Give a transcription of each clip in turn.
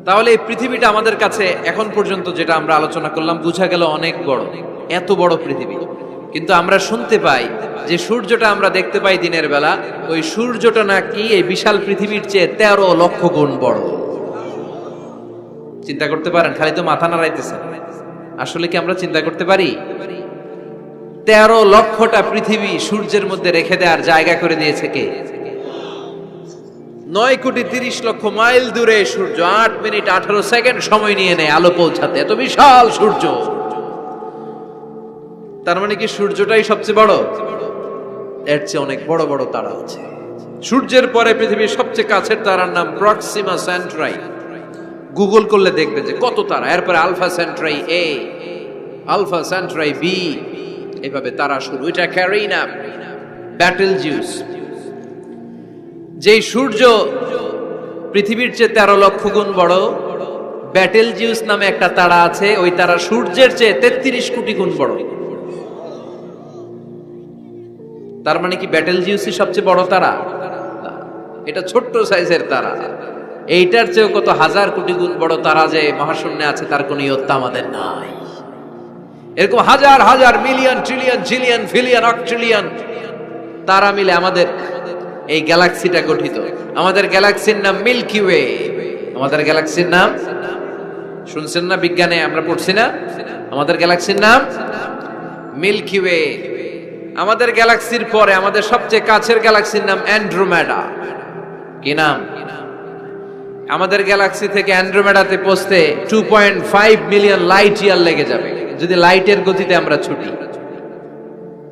তাহলে এই পৃথিবীটা আমাদের কাছে এখন পর্যন্ত যেটা আমরা আলোচনা করলাম বোঝা গেল অনেক বড়, এত বড় পৃথিবী। কিন্তু আমরা শুনতে পাই যে সূর্যটা আমরা দেখতে পাই দিনের বেলা, ওই সূর্যটা নাকি এই বিশাল পৃথিবীর চেয়ে 13 লক্ষ গুণ বড়। চিন্তা করতে পারেন? খালি তো মাথা নাড়াইতেছেন। আসলে কি আমরা চিন্তা করতে পারি? 13 লক্ষটা পৃথিবী সূর্যের মধ্যে রেখে দেওয়ার জায়গা করে দিয়েছে কে? 9,30,00,000 মাইল দূরে সূর্য 8 মিনিট 18 সেকেন্ড সময় নিয়ে নেয় আলো পৌঁছাতে। এত বিশাল সূর্য। তার মানে কি সূর্যটাই সবচেয়ে বড়? এর চেয়ে অনেক বড় বড় তারা আছে। সূর্যের পরে পৃথিবীর সবচেয়ে কাছের তারার নাম প্রক্সিমা সেন্ট্রাই। গুগল করলে দেখবে যে কত তারা। এরপরে আলফা সেন্ট্রাই এ, আলফা সেন্ট্রাই বি, এইভাবে তারা শুরু। এটা ক্যারিনা, ব্যাটেলজিউস। যেই সূর্য পৃথিবীর চেয়ে 13 লক্ষ গুণ বড়, ব্যাটেলজিউস নামে একটা তারা আছে, ওই তারা সূর্যের চেয়ে 33 কোটি গুণ বড়। তার মানে কি ব্যাটেলজিউসই সবচেয়ে বড় তারা? এটা ছোট্ট সাইজের তারা। এইটার চেয়েও কত হাজার কোটি গুণ বড় তারা যে মহাশূন্যে আছে তার কোনো ইয়ত্তা আমাদের নাই। এরকম হাজার হাজার million trillion zillion pillion octillion তারা মিলে আমাদের এই গ্যালাক্সিটা গঠিত। আমাদের গ্যালাক্সির নাম মিল্কি ওয়ে। আমাদের গ্যালাক্সির নাম শুনছেন না? বিজ্ঞানে আমরা পড়ছি না? আমাদের গ্যালাক্সির নাম মিল্কি ওয়ে। আমাদের গ্যালাক্সির পরে আমাদের সবচেয়ে কাছের গ্যালাক্সির নাম অ্যান্ড্রোমেডা। কি নাম? আমাদের গ্যালাক্সি থেকে অ্যান্ড্রোমেডাতে পৌঁছতে 2.5 মিলিয়ন লাইট ইয়ার লেগে যাবে যদি লাইটের গতিতে আমরা ছুটি।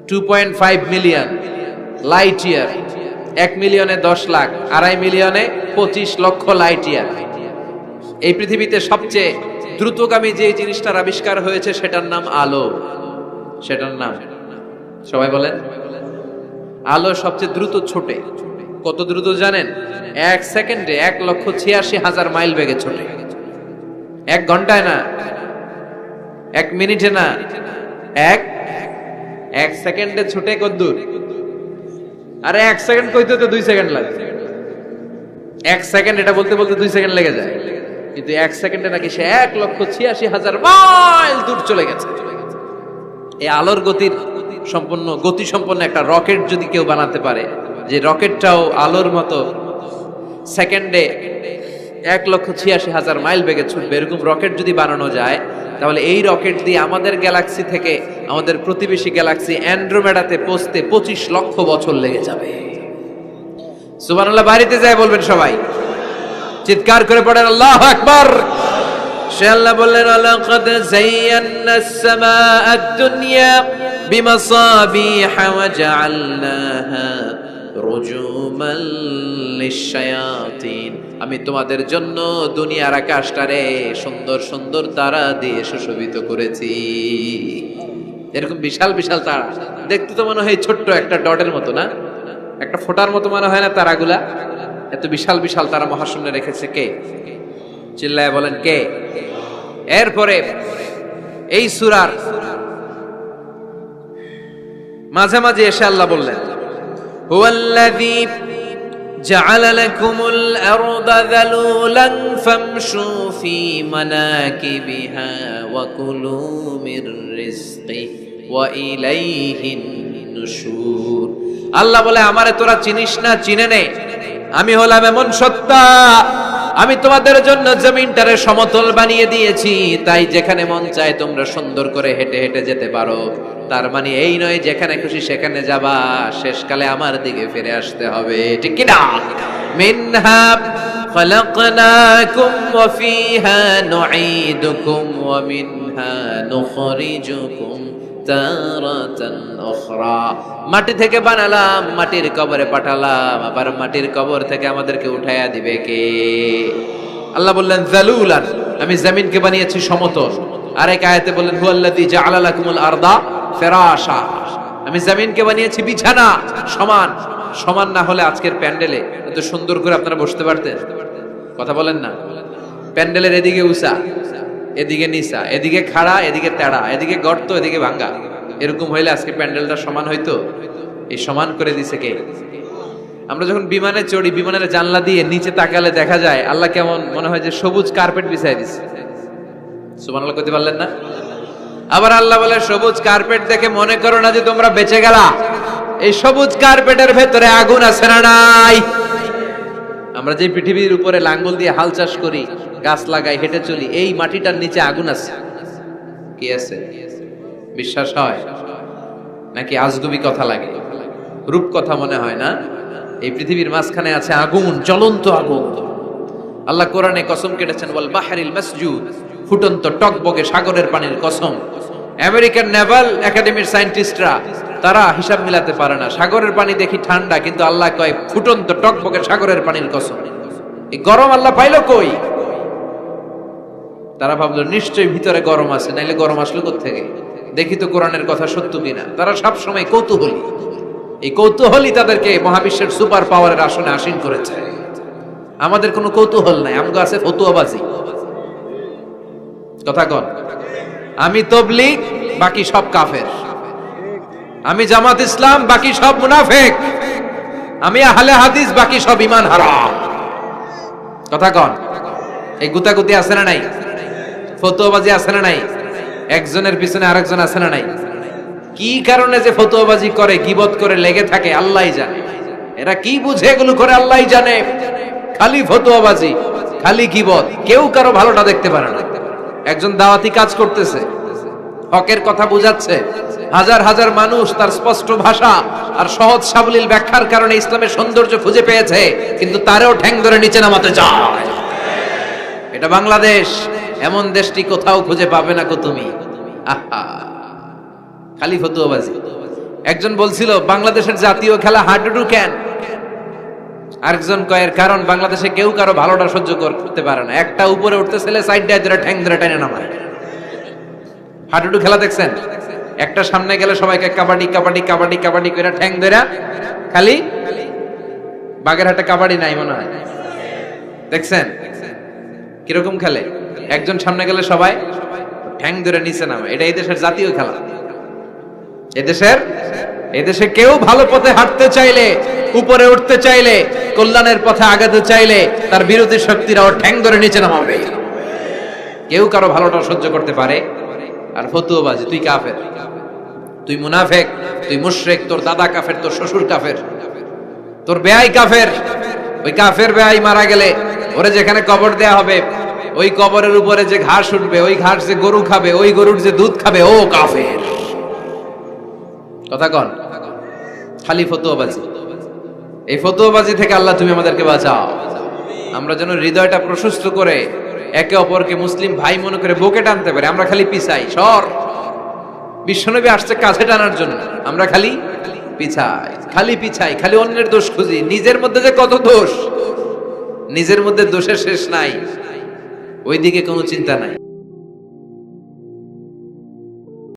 2.5 মিলিয়ন লাইট ইয়ার। 1 মিলিয়নে 10 লাখ, 2.5 মিলিয়নে 25 লক্ষ লাইট ইয়ার। এই পৃথিবীতে সবচেয়ে দ্রুতগামী যে জিনিসটার আবিষ্কার হয়েছে সেটার নাম আলো। সেটার নাম সবাই বলেন। আলো সবচেয়ে দ্রুত ছোটে। কত দ্রুত জানেন? 1 সেকেন্ডে 1,86,000 মাইল বেগে ছোটে। 1 ঘন্টায় না, 1 মিনিটে না, এক সেকেন্ডে ছুটে কত দূর? আরে 1 সেকেন্ড কইতে তো 2 সেকেন্ড লাগে। 1 সেকেন্ড এটা বলতে বলতে 2 সেকেন্ড লেগে যায়, কিন্তু 1 সেকেন্ডে নাকি সে 1,86,000 মাইল দূর চলে গেছে। এই আলোর গতি সম্পন্ন একটা রকেট যদি কেউ বানাতে পারে, যে রকেটটাও আলোর মতো সেকেন্ডে 1,86,000 মাইল বেগে ছুটবে, এরকম রকেট যদি বানানো যায়, তাহলে এই রকেট দিয়ে আমাদের গ্যালাক্সি থেকে আমাদের প্রতিবেশী গ্যালাক্সি অ্যান্ড্রোমেডাতে পৌঁছতে 25 লক্ষ বছর লেগে যাবে। সুবহানাল্লাহ। বাড়িতে যায় বলবেন সবাই, চিৎকার করে পড়েন আল্লাহু আকবার। সে আল্লাহ বললেন, লাকাদ যায়্যানাস সামাআদ দুনিয়া বিমাসাবিহা ওয়া জাআলনাহা রুজুমান লিশ-শায়াতিন। আমি তোমাদের জন্য দুনিয়ার আকাশটারে সুন্দর সুন্দর তারা দিয়ে সুশোভিত করেছি। এরকম বিশাল বিশাল তারা দেখতে তো মনে হয় ছোট্ট একটা ডটের মতো, না? একটা ফোঁটার মতো মনে হয় না তারাগুলা? এত বিশাল বিশাল তারা মহাশূন্যে রেখেছে কে? চিল্লায় বলেন কে? এরপরে এই সূরার মাঝে মাঝে এসে আল্লাহ বললেন, হুয়াল্লাযী জাআলা লাকুমুল আরদা যালুলান ফামশু ফী মানাকিবিহা ওয়া কুলু মির রিজকিহি ওয়া ইলাইহিন নুশুর। আল্লাহ বলে, আমারে তোরা চিনিস না? চিনে নে। আমি হলাম এমন সত্তা, আমি তোমাদের জন্য জমিনটারে সমতল বানিয়ে দিয়েছি, তাই যেখানে মন চায় তোমরা সুন্দর করে হেঁটে হেঁটে যেতে পারো। তার মানে এই নয় যেখানে খুশি সেখানে যাবা, শেষকালে আমার দিকে ফিরে আসতে হবে, ঠিক কি না? মিনহা খালাকনাকুম ওয়া ফিহা নুঈদুকুম ওয়া মিনহা নুখরিজুকুম তারাতান উখরা। মাটি থেকে বানালাম, মাটির কবরে পাঠালাম, আবার মাটির কবর থেকে আমাদেরকে উঠায়া দিবে কে? আল্লাহ বললেন যালুলান, আমি জমিনকে বানিয়েছি সমতল। আরেক আয়াতে বললেন হুয়াল্লাযী জাআলা লাকুমুল আরদা ফিরাশা, আমি জমিনকে বানিয়েছি বিছানা। সমান সমান না হলে আজকের প্যান্ডেলে এত সুন্দর করে আপনারা বসতে পারতেন? কথা বলেন না? প্যান্ডেলের এদিকে উঁচা, এদিকে নিচা, এদিকে খাড়া, এদিকে তেড়া, এদিকে গর্ত, এদিকে ভাঙ্গা, এরকম হইলে আজকে প্যান্ডেলটা সমান হইতো? এই সমান করে দিছে কে? আমরা যখন বিমানে চড়ি, বিমানের জানলা দিয়ে নিচে তাকালে দেখা যায় আল্লাহ কেমন মনে হয় যে সবুজ কার্পেট বিছাই দিছে। সুবহানাল্লাহ কইতে পারলেন না? আবার আল্লাহ বলে সবুজ কার্পেট দেখে মনে করো না যে তোমরা বেঁচে গেলা, এই সবুজ কার্পেটের ভেতরে আগুন আছে না নাই? আমরা যে পৃথিবীর উপরে লাঙ্গল দিয়ে হাল চাষ করি, গাছ লাগাই, হেঁটে চলি, এই মাটিটার নিচে আগুন আছে। কি আছে? বিশ্বাস হয় নাকি আজগুবি কথা লাগে? রূপ কথা মনে হয় না? এই পৃথিবীর মাঝখানে আছে আগুন, জ্বলন্ত আগুন। আল্লাহ কোরআনে কসম কেটেছেন, ওয়াল বাহরিল মাসজুদ, ফুটন্ত টকবগে সাগরের পানির কসম। আমেরিকান নেভাল একাডেমির সায়েন্টিস্টরা তারা হিসাব মিলাতে পারে না, সাগরের পানি দেখি ঠান্ডা, কিন্তু আল্লাহ কয় ফুটন্ত টকবগে সাগরের পানির কসম। এই গরম আল্লাহ পাইলো কই? তারা ভাবলো নিশ্চয়ই ভিতরে গরম আছে, নাইলে গরম আসলো কোত্থেকে? দেখি তো কোরআনের কথা সত্য কিনা। তারা সবসময় কৌতূহলী, এই কৌতূহলী তাদেরকে মহাবিশ্বের সুপার পাওয়ারের আসনে আসীন করেছে। আমাদের কোনো কৌতূহল নাই, আমগো আছে ফতুয়াবাজি। কথা কন, আমি তবলিগ, বাকি সব কাফের। আমি জামাত ইসলাম, বাকি সব মুনাফিক। আমি আহলে হাদিস, বাকি সব ঈমান হারাম। কথা কন, এই গুতাগুতি আছে না নাই? ফতুয়াবাজি আছে না নাই? একজনের পিছনে আরেকজন আছে না নাই? কি কারণে যে ফতুয়াবাজি করে, গীবত করে লেগে থাকে আল্লাহই জানে। এরা কি বুঝে এগুলো করে আল্লাহই জানে। খালি ফতুয়াবাজি, খালি গীবত, কেউ কারো ভালোটা দেখতে পারে না। একজন দাওয়াতি কাজ করতেছে, হকের কথা বুঝাচ্ছে, হাজার হাজার মানুষ তার স্পষ্ট ভাষা আর সহজ সাবলীল ব্যাখ্যার কারণে ইসলামের সৌন্দর্য খুঁজে পেয়েছে, কিন্তু তারেও ঠ্যাং ধরে নিচে নামাতে চায়। এটা বাংলাদেশ, এমন দেশটি কোথাও খুঁজে পাবে না কো তুমি। আহা, খালি ফতুয়াবাজি। একজন বলছিল বাংলাদেশের জাতীয় খেলা হাডুডু কেন? আরেকজন কয়ের কারণ বাংলাদেশে কেউ কারো ভালোটা সহ্য করতে পারে না। একটা উপরে উঠতে ছেলে সাইড দিয়ে ধরে ঠ্যাং ধরে টেনে নামায়। হাডুডু খেলা দেখছেন? একটা সামনে গেলে সবাইকে কাবাডি কাবাডি কাবাডি কাবাডি করে ঠ্যাং ধরে, খালি বাগেরহাটে কাবাডি নাই মনে হয়, দেখছেন কিরকম খেলে? একজন সামনে গেলে সবাই ঠ্যাং ধরে নিচে নামে। এটা এই দেশের জাতীয় খেলা। এদেশে কেউ ভালো পথে হাঁটতে চাইলে, উপরে উঠতে চাইলে, কল্যাণের পথে আগাতে চাইলে তার বিরোধী শক্তিরা ওর ঠ্যাং ধরে নিচে নামাবে। কেউ কারো ভালোটা সহ্য করতে পারে? আর ফতুয়াবাজি, তুই কাফের, তুই মুনাফিক, তুই মুশরিক, তোর দাদা কাফের, তোর শ্বশুর কাফের, তোর বেয়াই কাফের। ওই কাফের বেয়াই মারা গেলে ওরে যেখানে কবর দেয়া হবে, ওই কবরের উপরে যে ঘাস উঠবে, ওই ঘাস যে গরু খাবে, ওই গরুর যে দুধ খাবে, ও কাফের। কথা কন, খালি ফতুয়াবাজি। এই ফতুয়াবাজি থেকে আল্লাহ তুমি আমাদেরকে বাঁচাও। আমরা যেন হৃদয়টা প্রশস্ত করে একে অপরকে মুসলিম ভাই মনে করে বুকে টানতে পারি। আমরা খালি পিছাই, সর। বিশ্বনবী আসছে কাছে টানার জন্য, আমরা খালি পিছাই, খালি অন্যের দোষ খুঁজি। নিজের মধ্যে যে কত দোষ, নিজের মধ্যে দোষের শেষ নাই, ওইদিকে কোনো চিন্তা নাই।